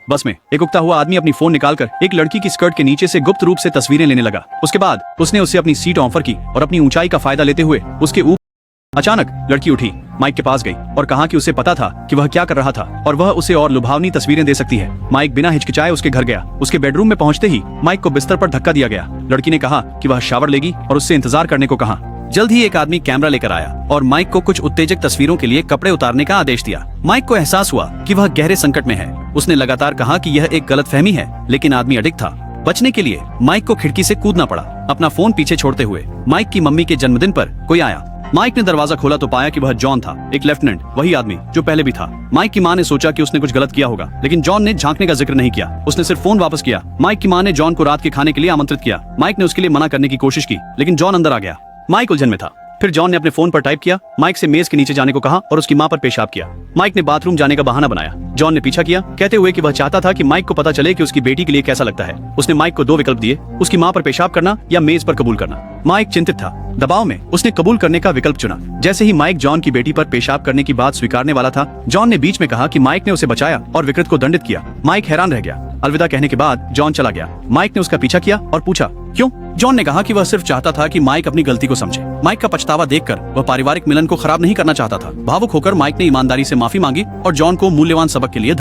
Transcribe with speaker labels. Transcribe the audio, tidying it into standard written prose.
Speaker 1: बस में एक उगता हुआ आदमी अपनी फोन निकालकर एक लड़की की स्कर्ट के नीचे से गुप्त रूप से तस्वीरें लेने लगा। उसके बाद उसने उससे अपनी सीट ऑफर की और अपनी ऊंचाई का फायदा लेते हुए उसके ऊपर। अचानक लड़की उठी, माइक के पास गई और कहा कि उसे पता था कि वह क्या कर रहा था और वह उसे और लुभावनी तस्वीरें दे सकती है। माइक बिना हिचकिचाए उसके घर गया। उसके बेडरूम में पहुंचते ही माइक को बिस्तर पर धक्का दिया गया। लड़की ने कहा कि वह शावर लेगी और उससे इंतजार करने को कहा। जल्द ही एक आदमी कैमरा लेकर आया और माइक को कुछ उत्तेजक तस्वीरों के लिए कपड़े उतारने का आदेश दिया। माइक को एहसास हुआ कि वह गहरे संकट में है। उसने लगातार कहा कि यह एक गलतफहमी है, लेकिन आदमी अडिग था। बचने के लिए माइक को खिड़की से कूदना पड़ा, अपना फोन पीछे छोड़ते हुए। माइक की मम्मी के जन्मदिन पर कोई आया। माइक ने दरवाजा खोला तो पाया कि वह जॉन था, एक लेफ्टिनेंट, वही आदमी जो पहले भी था। माइक की मां ने सोचा कि उसने कुछ गलत किया होगा, लेकिन जॉन ने झांकने का जिक्र नहीं किया। उसने सिर्फ फोन वापस किया। माइक की मां ने जॉन को रात के खाने के लिए आमंत्रित किया। माइक ने उसके लिए मना करने की कोशिश की, लेकिन जॉन अंदर आ गया। माइक उलझन में था। फिर जॉन ने अपने फोन पर टाइप किया, माइक से मेज के नीचे जाने को कहा और उसकी मां पर पेशाब किया। माइक ने बाथरूम जाने का बहाना बनाया। जॉन ने पीछा किया, कहते हुए कि वह चाहता था कि माइक को पता चले कि उसकी बेटी के लिए कैसा लगता है। उसने माइक को 2 विकल्प दिए, उसकी मां पर पेशाब करना या मेज पर कबूल करना। माइक चिंतित था। दबाव में उसने कबूल करने का विकल्प चुना। जैसे ही माइक जॉन की बेटी पर पेशाब करने की बात स्वीकारने वाला था, जॉन ने बीच में कहा कि माइक ने उसे बचाया और विकृत को दंडित किया। माइक हैरान रह गया। अलविदा कहने के बाद जॉन चला गया। माइक ने उसका पीछा किया और पूछा, क्यों? जॉन ने कहा कि वह सिर्फ चाहता था कि माइक अपनी गलती को समझे। माइक का पछतावा देखकर वह पारिवारिक मिलन को खराब नहीं करना चाहता था। भावुक होकर माइक ने ईमानदारी से माफी मांगी और जॉन को मूल्यवान सबक के लिए